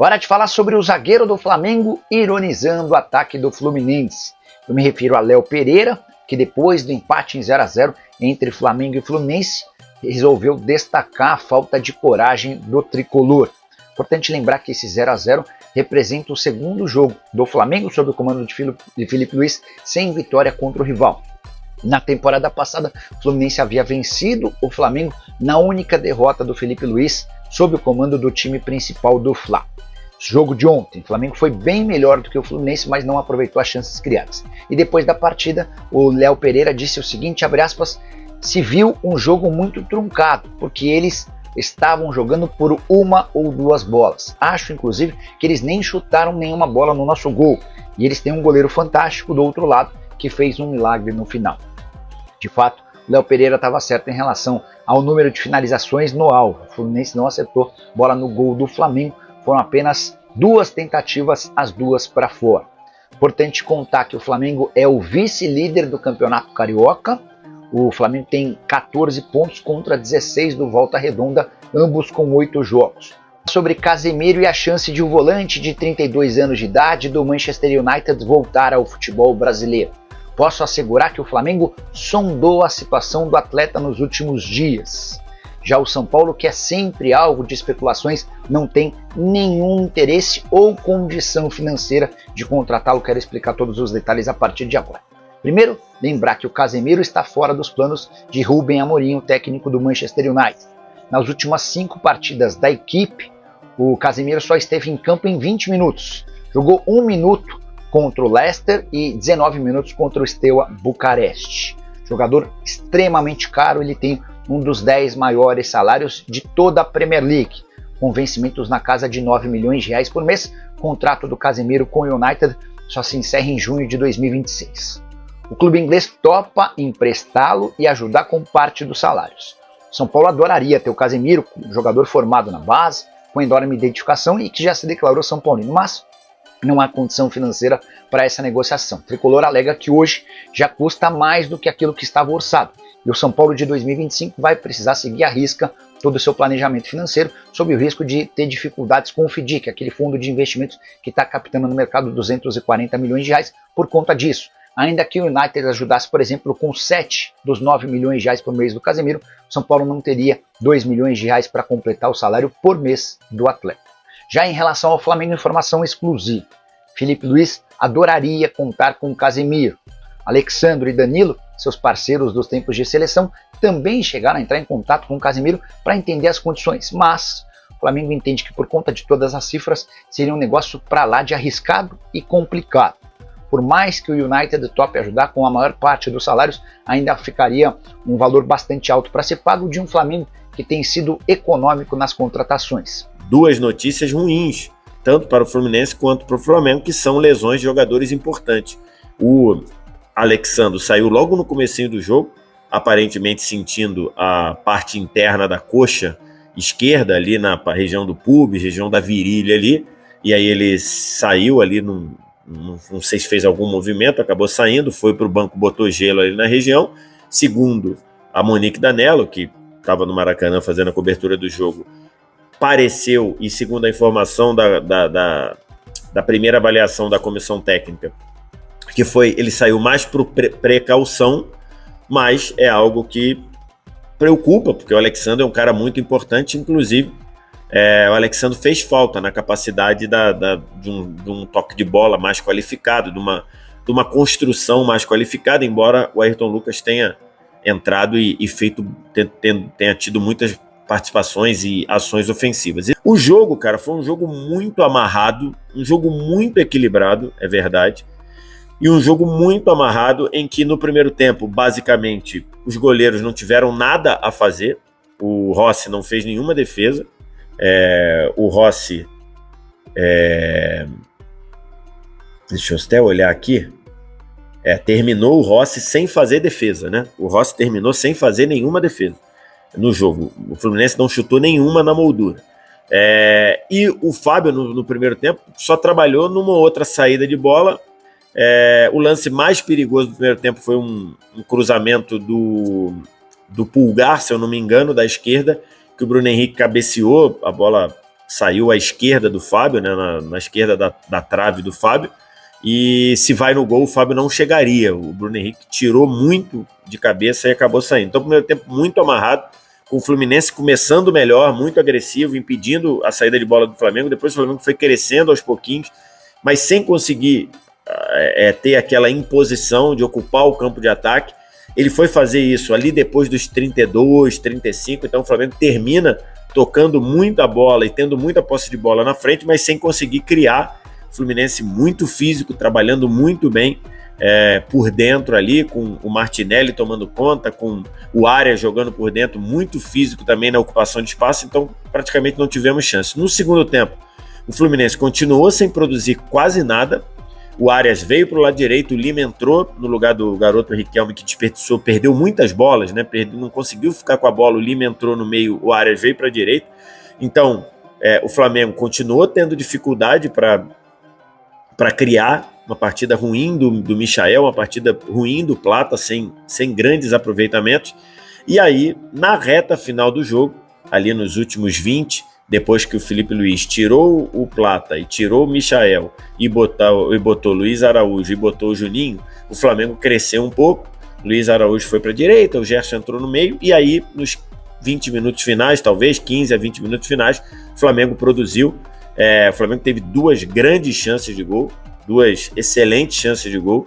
Hora de falar sobre o zagueiro do Flamengo ironizando o ataque do Fluminense. Eu me refiro a Léo Pereira, que depois do empate em 0-0 entre Flamengo e Fluminense, resolveu destacar a falta de coragem do tricolor. Importante lembrar que esse 0-0 representa o segundo jogo do Flamengo sob o comando de Filipe Luís sem vitória contra o rival. Na temporada passada, o Fluminense havia vencido o Flamengo na única derrota do Filipe Luís sob o comando do time principal do Fla. Jogo de ontem, o Flamengo foi bem melhor do que o Fluminense, mas não aproveitou as chances criadas. E depois da partida, o Léo Pereira disse o seguinte, abre aspas, se viu um jogo muito truncado, porque eles estavam jogando por uma ou duas bolas. Acho, inclusive, que eles nem chutaram nenhuma bola no nosso gol. E eles têm um goleiro fantástico do outro lado, que fez um milagre no final. De fato, o Léo Pereira estava certo em relação ao número de finalizações no alvo. O Fluminense não acertou bola no gol do Flamengo. Foram apenas 2 tentativas, as 2 para fora. Importante contar que o Flamengo é o vice-líder do Campeonato Carioca. O Flamengo tem 14 pontos contra 16 do Volta Redonda, ambos com 8 jogos. Sobre Casemiro e a chance de o volante de 32 anos de idade do Manchester United voltar ao futebol brasileiro. Posso assegurar que o Flamengo sondou a situação do atleta nos últimos dias. Já o São Paulo, que é sempre alvo de especulações, não tem nenhum interesse ou condição financeira de contratá-lo. Quero explicar todos os detalhes a partir de agora. Primeiro, lembrar que o Casemiro está fora dos planos de Rubem Amorim, o técnico do Manchester United. Nas últimas 5 partidas da equipe, o Casemiro só esteve em campo em 20 minutos. Jogou 1 minuto contra o Leicester e 19 minutos contra o Steaua Bucareste. Jogador extremamente caro, ele tem um dos 10 maiores salários de toda a Premier League, com vencimentos na casa de 9 milhões de reais por mês. O contrato do Casemiro com o United só se encerra em junho de 2026. O clube inglês topa emprestá-lo e ajudar com parte dos salários. São Paulo adoraria ter o Casemiro, jogador formado na base, com enorme identificação e que já se declarou São Paulino, mas não há condição financeira para essa negociação. O tricolor alega que hoje já custa mais do que aquilo que estava orçado. E o São Paulo de 2025 vai precisar seguir à risca todo o seu planejamento financeiro, sob o risco de ter dificuldades com o FDIC, aquele fundo de investimentos que está captando no mercado 240 milhões de reais por conta disso. Ainda que o United ajudasse, por exemplo, com 7 dos 9 milhões de reais por mês do Casemiro, o São Paulo não teria 2 milhões de reais para completar o salário por mês do atleta. Já em relação ao Flamengo, informação exclusiva. Filipe Luís adoraria contar com o Casemiro. Alexandro e Danilo, seus parceiros dos tempos de seleção, também chegaram a entrar em contato com o Casemiro para entender as condições, mas o Flamengo entende que por conta de todas as cifras seria um negócio para lá de arriscado e complicado. Por mais que o United tope ajudar com a maior parte dos salários, ainda ficaria um valor bastante alto para ser pago de um Flamengo que tem sido econômico nas contratações. 2 notícias ruins, tanto para o Fluminense quanto para o Flamengo, que são lesões de jogadores importantes. O Alexandro saiu logo no comecinho do jogo, aparentemente sentindo a parte interna da coxa esquerda, ali na região do pubis, região da virilha ali, e aí ele saiu ali, não sei se fez algum movimento, acabou saindo, foi para o banco, botou gelo ali na região. Segundo a Monique Danello, que estava no Maracanã fazendo a cobertura do jogo, pareceu, e segundo a informação da primeira avaliação da comissão técnica, que foi, ele saiu mais por precaução, mas é algo que preocupa, porque o Alexandre é um cara muito importante, inclusive o Alexandre fez falta na capacidade de um toque de bola mais qualificado, de uma construção mais qualificada, embora o Ayrton Lucas tenha entrado e tenha tido muitas participações e ações ofensivas. O jogo, cara, foi um jogo muito amarrado, um jogo muito equilibrado, é verdade, e um jogo muito amarrado em que no primeiro tempo, basicamente, os goleiros não tiveram nada a fazer. O Rossi não fez nenhuma defesa. O Rossi, deixa eu até olhar aqui, terminou o Rossi sem fazer defesa, né? O Rossi terminou sem fazer nenhuma defesa no jogo. O Fluminense não chutou nenhuma na moldura. E o Fábio, no primeiro tempo, só trabalhou numa outra saída de bola. O lance mais perigoso do primeiro tempo foi um cruzamento do Pulgar, se eu não me engano, da esquerda, que o Bruno Henrique cabeceou, a bola saiu à esquerda do Fábio, né, na esquerda da trave do Fábio, e se vai no gol, o Fábio não chegaria. O Bruno Henrique tirou muito de cabeça e acabou saindo. Então, primeiro tempo muito amarrado, com o Fluminense começando melhor, muito agressivo, impedindo a saída de bola do Flamengo. Depois o Flamengo foi crescendo aos pouquinhos, mas sem conseguir ter aquela imposição de ocupar o campo de ataque. Ele foi fazer isso ali depois dos 32, 35, então o Flamengo termina tocando muita bola e tendo muita posse de bola na frente, mas sem conseguir criar. O Fluminense muito físico, trabalhando muito bem por dentro ali, com o Martinelli tomando conta, com o Arias jogando por dentro, muito físico também na ocupação de espaço, então praticamente não tivemos chance. No segundo tempo, o Fluminense continuou sem produzir quase nada. O Arias veio para o lado direito, o Lima entrou no lugar do garoto Riquelme, que desperdiçou, perdeu muitas bolas, né? Não conseguiu ficar com a bola, o Lima entrou no meio, o Arias veio para a direita. Então, o Flamengo continuou tendo dificuldade para criar, uma partida ruim do Michael, uma partida ruim do Plata, sem grandes aproveitamentos. E aí, na reta final do jogo, ali nos últimos 20, depois que o Felipe Luiz tirou o Plata e tirou o Michael e botou Luiz Araújo e botou o Juninho, o Flamengo cresceu um pouco. Luiz Araújo foi para a direita, o Gerson entrou no meio, e aí nos 20 minutos finais, talvez 15 a 20 minutos finais, o Flamengo produziu. O Flamengo teve duas grandes chances de gol, duas excelentes chances de gol.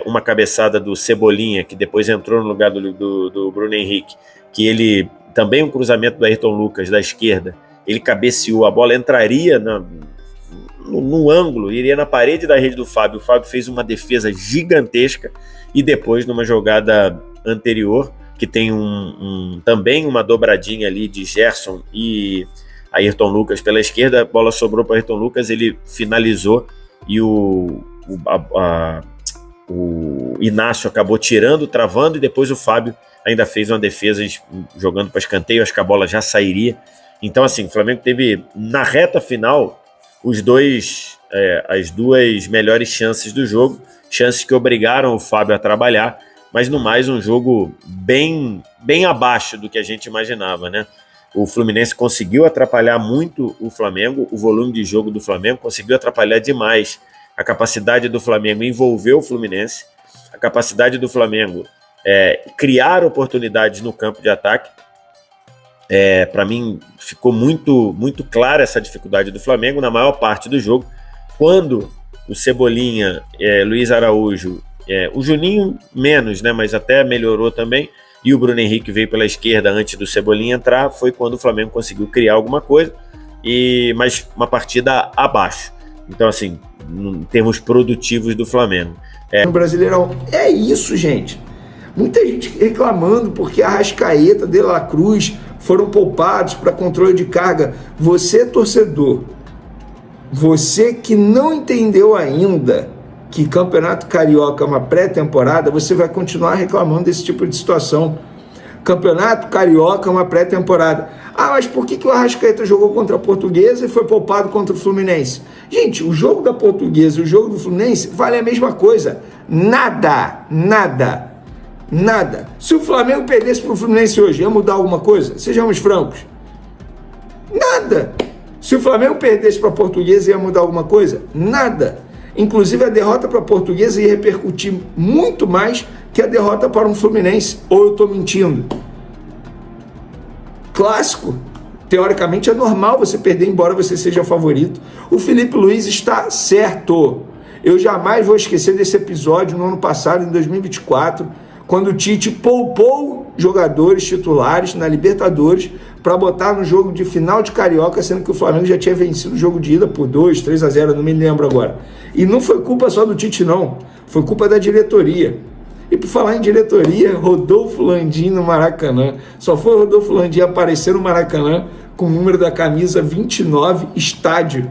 Uma cabeçada do Cebolinha, que depois entrou no lugar do Bruno Henrique, que ele... Também um cruzamento do Ayrton Lucas da esquerda, ele cabeceou, a bola entraria no ângulo, iria na parede da rede do Fábio. O Fábio fez uma defesa gigantesca e depois, numa jogada anterior, que tem também uma dobradinha ali de Gerson e Ayrton Lucas pela esquerda, a bola sobrou para Ayrton Lucas, ele finalizou e o Inácio acabou tirando, travando, e depois o Fábio ainda fez uma defesa jogando para escanteio, acho que a bola já sairia. Então, assim, o Flamengo teve, na reta final, as duas melhores chances do jogo, chances que obrigaram o Fábio a trabalhar, mas no mais um jogo bem abaixo do que a gente imaginava, né? O Fluminense conseguiu atrapalhar muito o Flamengo, o volume de jogo do Flamengo conseguiu atrapalhar demais a capacidade do Flamengo envolver o Fluminense, a capacidade do Flamengo criar oportunidades no campo de ataque. Para mim ficou muito, muito clara essa dificuldade do Flamengo na maior parte do jogo, quando o Cebolinha, Luiz Araújo, o Juninho menos, né, mas até melhorou também, e o Bruno Henrique veio pela esquerda antes do Cebolinha entrar, foi quando o Flamengo conseguiu criar alguma coisa, mas uma partida abaixo. Então, assim, em termos produtivos do Flamengo. No Brasileirão, é isso, gente. Muita gente reclamando porque a Arrascaeta, De La Cruz foram poupados para controle de carga. Você, torcedor, você que não entendeu ainda que Campeonato Carioca é uma pré-temporada, você vai continuar reclamando desse tipo de situação. Campeonato Carioca é uma pré-temporada. Mas por que o Arrascaeta jogou contra a Portuguesa e foi poupado contra o Fluminense? Gente, o jogo da Portuguesa e o jogo do Fluminense vale a mesma coisa. Nada. Se o Flamengo perdesse para o Fluminense hoje, ia mudar alguma coisa? Sejamos francos. Nada. Se o Flamengo perdesse para a Portuguesa, ia mudar alguma coisa? Nada. Inclusive, a derrota para a Portuguesa ia repercutir muito mais que a derrota para um Fluminense. Ou eu estou mentindo? Clássico. Teoricamente é normal você perder, embora você seja favorito. O Felipe Luiz está certo. Eu jamais vou esquecer desse episódio no ano passado, em 2024, quando o Tite poupou jogadores titulares na Libertadores para botar no jogo de final de Carioca, sendo que o Flamengo já tinha vencido o jogo de ida por 2-3-0, não me lembro agora. E não foi culpa só do Tite, não. Foi culpa da diretoria. E por falar em diretoria, Rodolfo Landim no Maracanã. Só foi o Rodolfo Landim aparecer no Maracanã com o número da camisa 29, estádio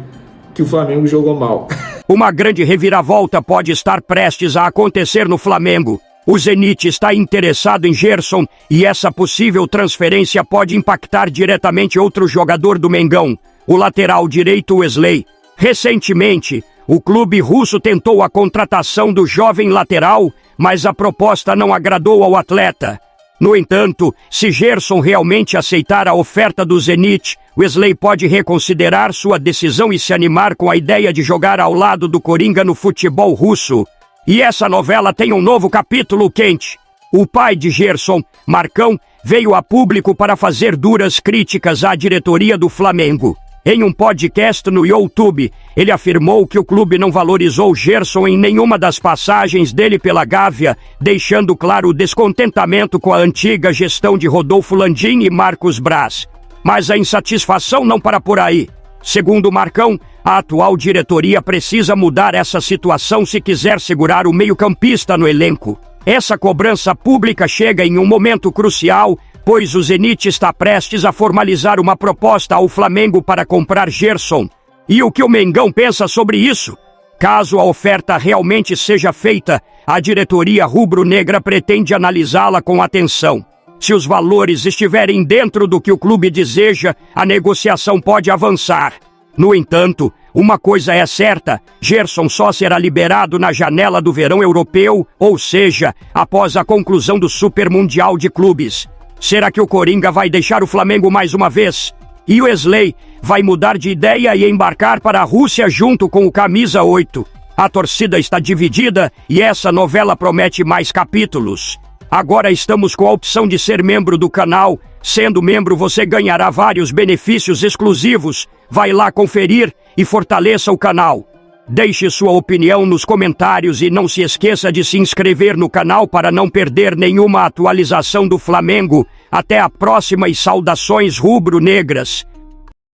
que o Flamengo jogou mal. Uma grande reviravolta pode estar prestes a acontecer no Flamengo. O Zenit está interessado em Gerson e essa possível transferência pode impactar diretamente outro jogador do Mengão, o lateral direito Wesley. Recentemente, o clube russo tentou a contratação do jovem lateral, mas a proposta não agradou ao atleta. No entanto, se Gerson realmente aceitar a oferta do Zenit, Wesley pode reconsiderar sua decisão e se animar com a ideia de jogar ao lado do Coringa no futebol russo. E essa novela tem um novo capítulo quente. O pai de Gerson, Marcão, veio a público para fazer duras críticas à diretoria do Flamengo. Em um podcast no YouTube, ele afirmou que o clube não valorizou Gerson em nenhuma das passagens dele pela Gávea, deixando claro o descontentamento com a antiga gestão de Rodolfo Landim e Marcos Braz. Mas a insatisfação não para por aí. Segundo Marcão, a atual diretoria precisa mudar essa situação se quiser segurar o meio-campista no elenco. Essa cobrança pública chega em um momento crucial, pois o Zenit está prestes a formalizar uma proposta ao Flamengo para comprar Gerson. E o que o Mengão pensa sobre isso? Caso a oferta realmente seja feita, a diretoria rubro-negra pretende analisá-la com atenção. Se os valores estiverem dentro do que o clube deseja, a negociação pode avançar. No entanto, uma coisa é certa, Gerson só será liberado na janela do verão europeu, ou seja, após a conclusão do Super Mundial de Clubes. Será que o Coringa vai deixar o Flamengo mais uma vez? E o Wesley vai mudar de ideia e embarcar para a Rússia junto com o Camisa 8. A torcida está dividida e essa novela promete mais capítulos. Agora estamos com a opção de ser membro do canal. Sendo membro, você ganhará vários benefícios exclusivos. Vai lá conferir e fortaleça o canal. Deixe sua opinião nos comentários e não se esqueça de se inscrever no canal para não perder nenhuma atualização do Flamengo. Até a próxima e saudações rubro-negras.